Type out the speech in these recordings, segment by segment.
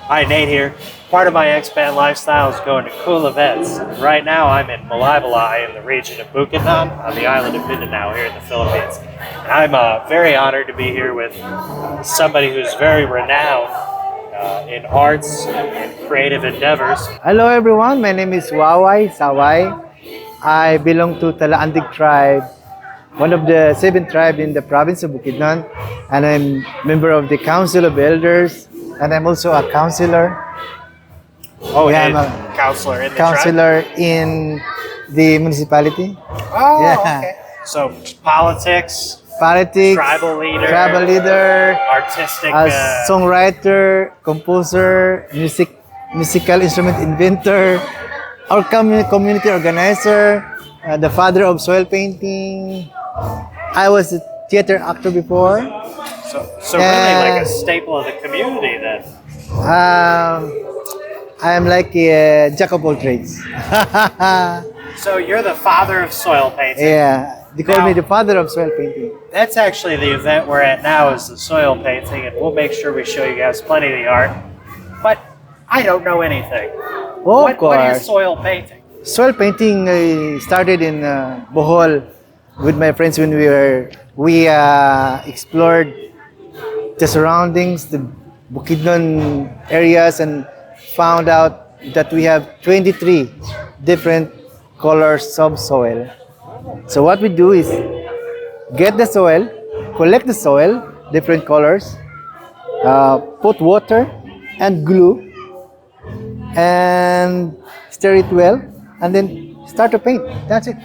Hi, Nate here. Part of my expat lifestyle is going to cool events. Right now, I'm in Malay in the region of Bukidnon on the island of Mindanao here in the Philippines. And I'm very honored to be here with somebody who's very renowned in arts and creative endeavors. Hello everyone, my name is Waway Saway. I belong to Talaandig tribe, one of the 7 tribes in the province of Bukidnon, and I'm member of the Council of Elders, and I'm also a counselor. Oh, Yeah, and I'm a counselor in the counselor in the municipality. tribe? Oh, Yeah. okay. So politics, Politics, tribal leader, a artistic. songwriter, composer, musical instrument inventor, our community organizer, the father of soil painting. I was a theater actor before. So really like a staple of the community then. I'm like a jack of all trades. So you're the father of soil painting. Yeah, they call me Now- the father of soil painting. That's actually the event we're at now is the soil painting, and we'll make sure we show you guys plenty of the art. But I don't know anything. Oh, of What is course. soil painting? Soil painting started in Bohol with my friends when we explored the surroundings, the Bukidnon areas, and found out that we have 23 different colors of soil. So what we do is get the soil, collect the soil, different colors, put water and glue, and stir it well, and then start to paint. That's it.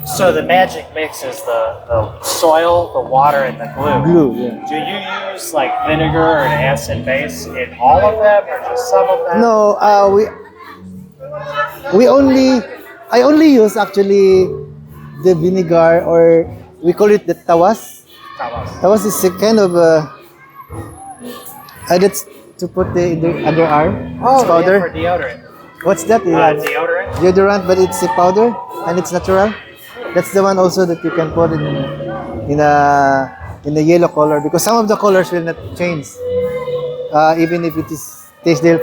So the magic mix is the soil, the water, and the glue. Glue, yeah. Do you use like vinegar or an acid base in all of them, or just some of them? No, I only use actually the vinegar, or we call it the tawas. Tawas is a kind of that's to put in the underarm. Oh, It's powder. yeah, for deodorant. What's that? Deodorant. Deodorant, but it's a powder and it's natural. That's the one also that you can put in a yellow color, because some of the colors will not change, even if it stays there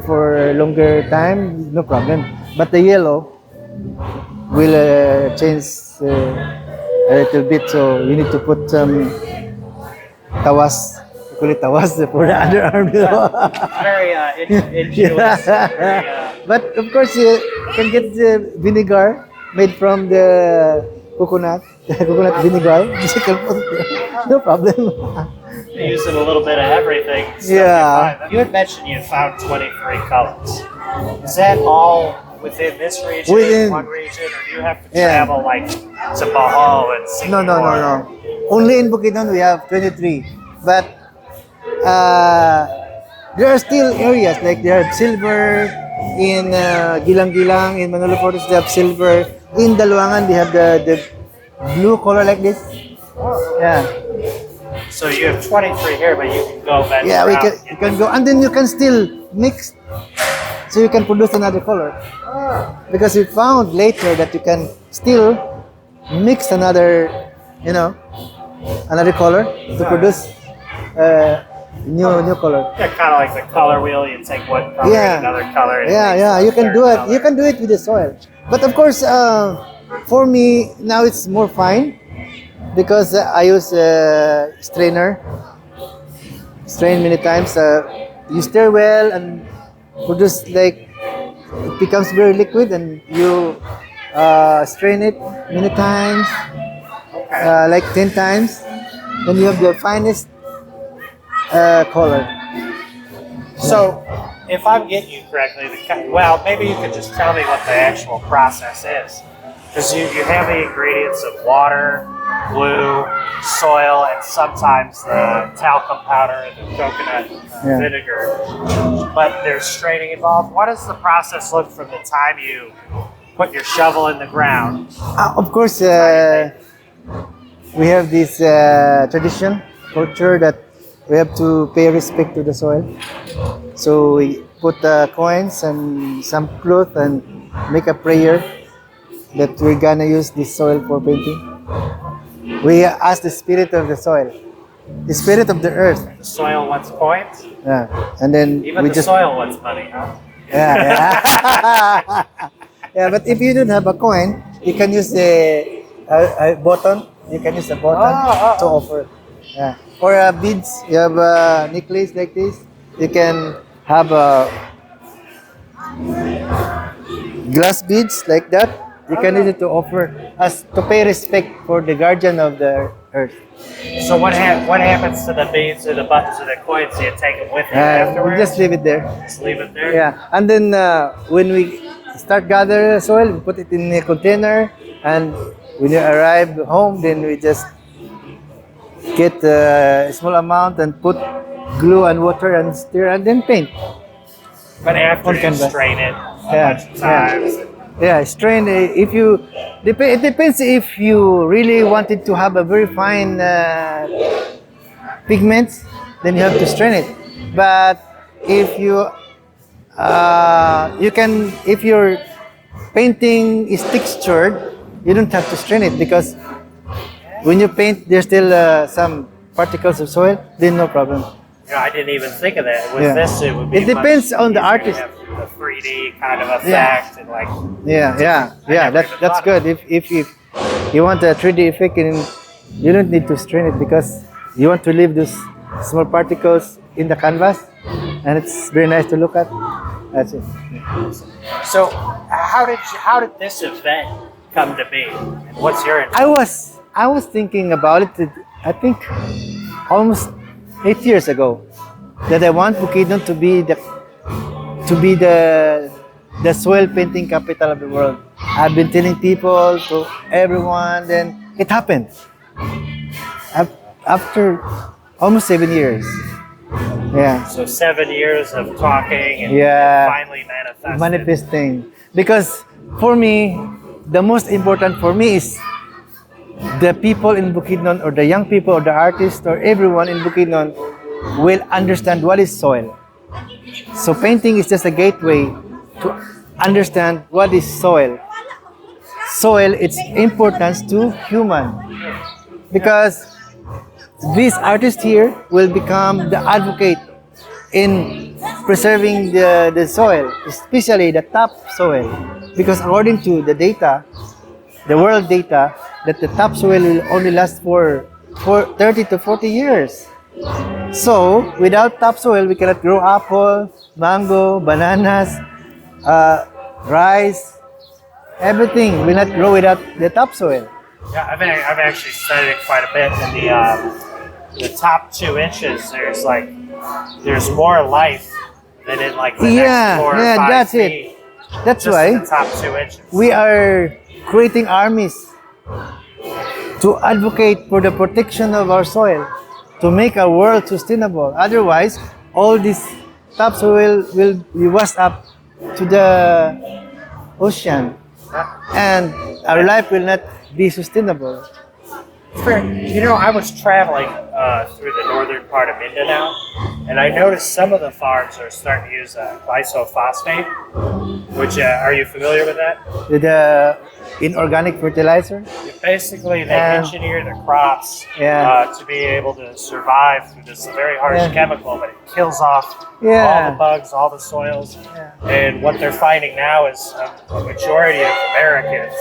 for a longer time, no problem. But the yellow will change a little bit, so you need to put some tawas. We call it tawas for the underarm. Very ingenuous. Very, But of course, you can get the vinegar made from the coconut, coconut vinegar. You can put it, no problem. using a little bit of everything. Stuff Yeah. You find. You had mentioned you found 23 colors. Is that all within this region, Within- one region, or do you have to Yeah. travel like to Bohol and see No. more? Only in Bukidnon we have 23, but there are still areas like they have silver in Gilang-Gilang, in Manolo Forest they have silver. In Daluangan they have the blue color like this. Yeah, So you have 23 here, but you can go venture yeah, out. you can go, and then you can still mix, so you can produce another color. Because we found later that you can still mix another, another color to produce new color. Yeah, kind of like the color wheel. You take one color Yeah. and another color. And Yeah, mix you a can third do it. color. You can do it with the soil. But of course, for me now it's more fine because I use strainer. Strain many times. You stir well and produce like it becomes very liquid, and you strain it many times, like 10 times. Then you have the finest color. So, if I'm getting you correctly, well, maybe you could just tell me what the actual process is. Because you have the ingredients of water, glue, soil, and sometimes the talcum powder and the coconut Yeah. vinegar. But there's straining involved. What does the process look from the time you put your shovel in the ground? Of course, we have this tradition, culture that we have to pay respect to the soil. So we put coins and some cloth and make a prayer that we're gonna use this soil for painting. We ask the spirit of the soil the spirit of the earth. The soil wants coins. Yeah, and then Even we the just soil wants money, huh? yeah, yeah. Yeah, but if you don't have a coin, you can use a button. You can use a button to offer. Yeah. Or beads. You have a necklace like this. You can have a glass beads like that. You can use it to offer as to pay respect for the guardian of the earth. So what happens to the beads or the buttons or the coins? Do you take them with you We afterwards? just leave it there. Just leave it there? Yeah, and then when we start gather soil, we put it in a container, and when you arrive home, then we just get a small amount and put glue and water and stir and then paint. But after On you canvas. strain it a Yeah, bunch of times. Yeah, strain. If you, it depends if you really wanted to have a very fine pigments, then you have to strain it. But if you you can, if your painting is textured, you don't have to strain it because when you paint, there's still some particles of soil. Then no problem. Yeah, I didn't even think of that. With Yeah. this, it would be. It depends much on the easier to artist. have the 3D kind of effect and like. Yeah. never even That's thought good. If you want a 3D effect, and you don't need to strain it because you want to leave those small particles in the canvas, and it's very nice to look at. That's it. So, how did this event come to be? And what's your interest? I was thinking about it. I think almost 8 years ago that I want Bukidnon to be the soil painting capital of the world. I've been telling people, to everyone, then it happened. After almost 7 years. Yeah. So 7 years of talking and Yeah. finally manifested. Manifesting. Because for me, the most important for me is the people in Bukidnon, or the young people, or the artists, or everyone in Bukidnon will understand what is soil. So painting is just a gateway to understand what is soil. Soil, its importance to human. Because these artists here will become the advocate in preserving the soil, especially the top soil. Because according to the data, the world data, that the topsoil will only last for 30 to 40 years. So, without topsoil, we cannot grow apple, mango, bananas, rice, everything will not grow without the topsoil. Yeah, I've actually studied it quite a bit. In the top 2 inches, there's more life than in like the next 4 or 5 that's feet. it. That's Just why in the top 2 inches. we are creating armies to advocate for the protection of our soil, to make our world sustainable. Otherwise, all this topsoil will be washed up to the ocean, and our life will not be sustainable. Fair. You know, I was traveling through the northern part of Mindanao, and I noticed some of the farms are starting to use glyphosate, which, are you familiar with that? The inorganic fertilizer. Basically, they Yeah. engineer the crops Yeah. to be able to survive through this very harsh Yeah. chemical, but it kills off all Yeah. the bugs, all the soils. Yeah. And what they're finding now is a majority of Americans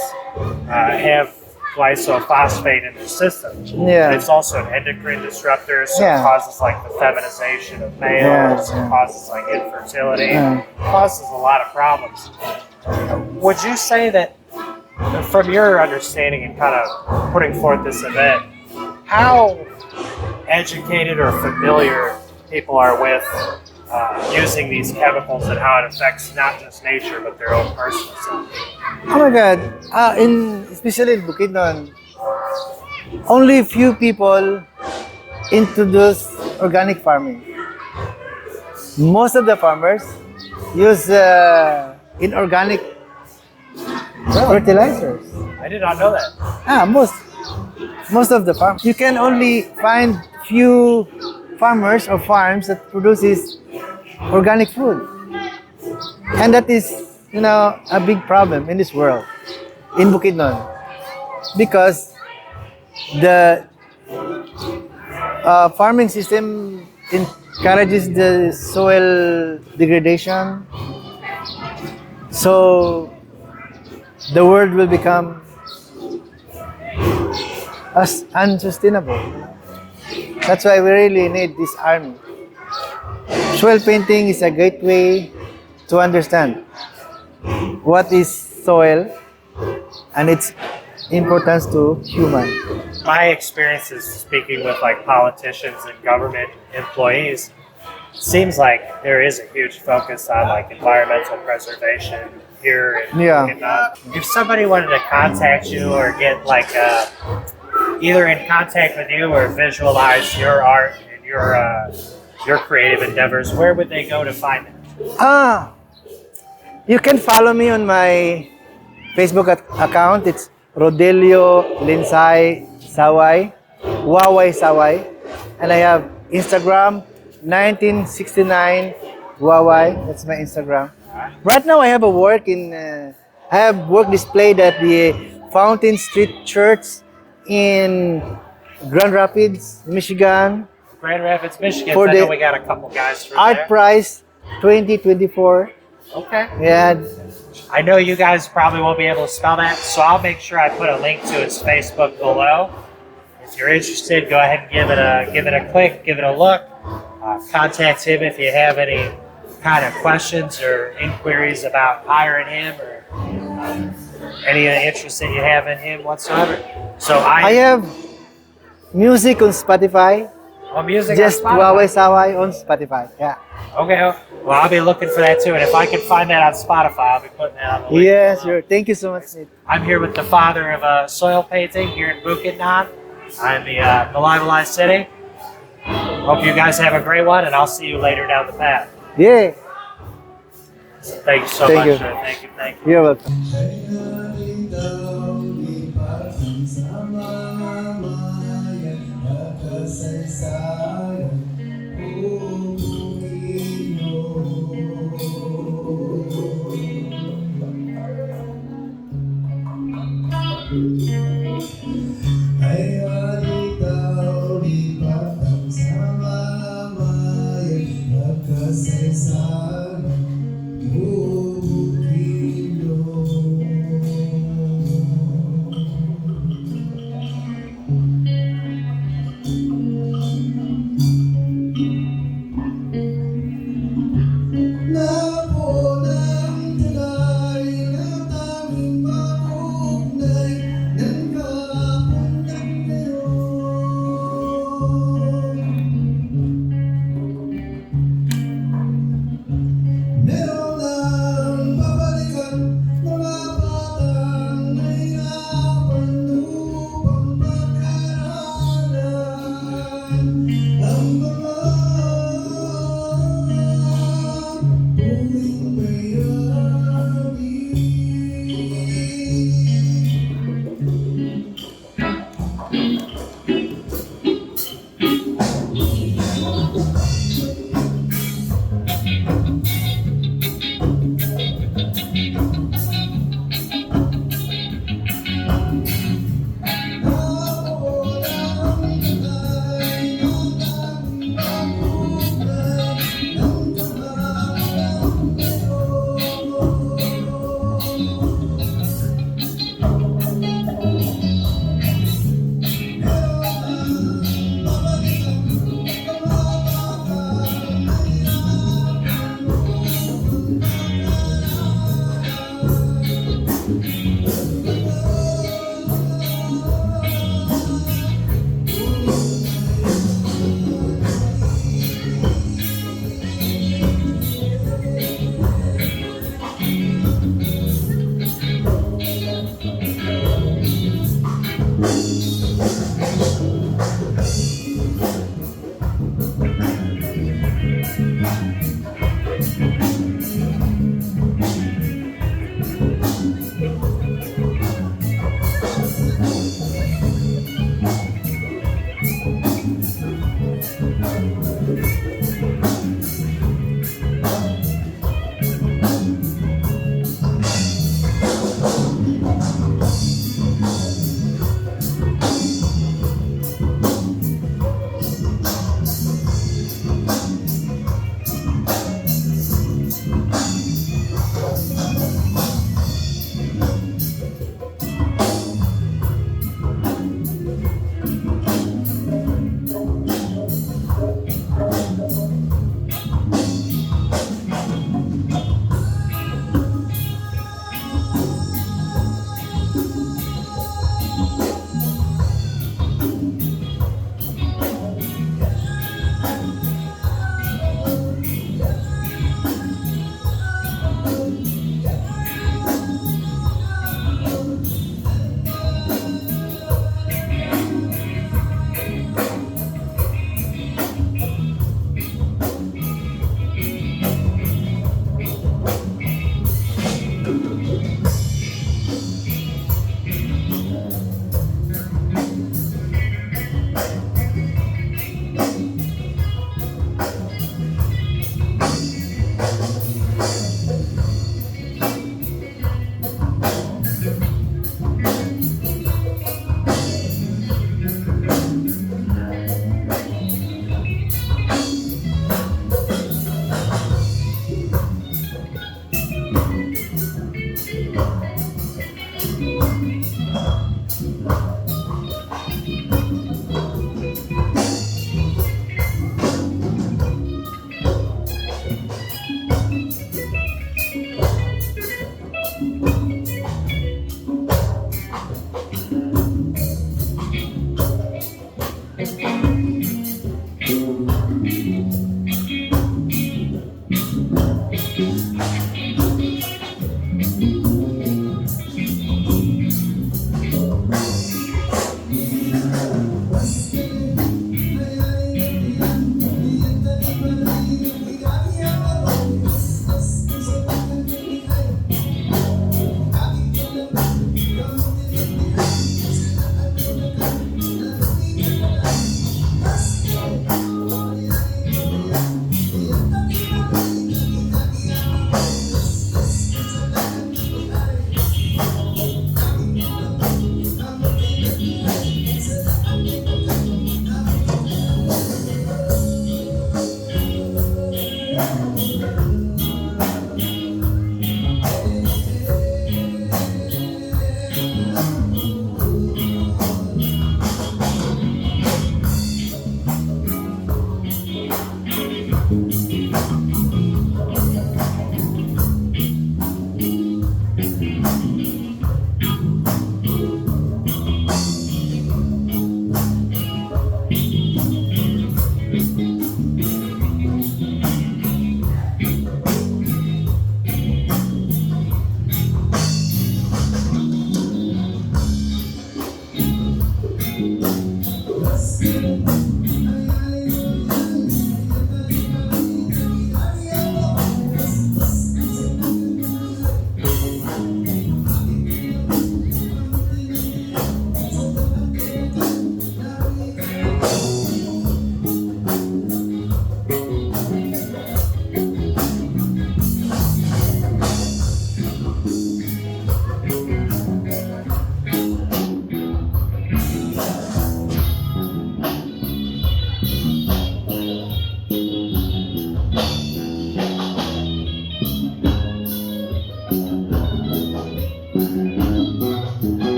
have glyphosate in their system. Yeah. It's also an endocrine disruptor, so Yeah. it causes like the feminization of males, Yeah. it causes like infertility, Yeah. it causes a lot of problems. Would you say that, from your understanding and kind of putting forth this event, how educated or familiar people are with using these chemicals and how it affects not just nature but their own personal self? Oh my God! Especially in Bukidnon, only few people introduce organic farming. Most of the farmers use inorganic fertilizers. I did not know that. Most of the farms. You can only find few farmers or farms that produces organic food, and that is, a big problem in this world, in Bukidnon, because the Farming system encourages the soil degradation, so the world will become unsustainable. That's why we really need this army. Soil painting is a great way to understand what is soil and its importance to human. My experiences speaking with like politicians and government employees, seems like there is a huge focus on like environmental preservation here in Yeah. Vietnam. If somebody wanted to contact you or get like either in contact with you or visualize your art and your creative endeavors, where would they go to find it? Ah, you can follow me on my Facebook account. It's Rodelio Linsay Saway, Waway Saway, and I have Instagram 1969 Waway. That's my Instagram. Right now, I have a work in. I have work displayed at the Fountain Street Church in Grand Rapids, Michigan. Grand Rapids, Michigan. For I know the we got a couple guys from Art there. Prize 2024. Okay. Yeah. I know you guys probably won't be able to spell that, so I'll make sure I put a link to his Facebook below. If you're interested, go ahead and give it a click, give it a look. Contact him if you have any kind of questions or inquiries about hiring him or any interest that you have in him whatsoever. So I have music on Spotify. music Just on Waway Spotify. Saway on Spotify. Yeah. Okay, well I'll be looking for that too, and if I can find that on Spotify, I'll be putting that on the link. Yes, sure. Thank you so much, Nate. I'm here with the father of soil painting here in Bukidnon. I'm the Malai City. Hope you guys have a great one, and I'll see you later down the path. Yeah. Thank you so Thank much, you. sir. Thank you. You're welcome.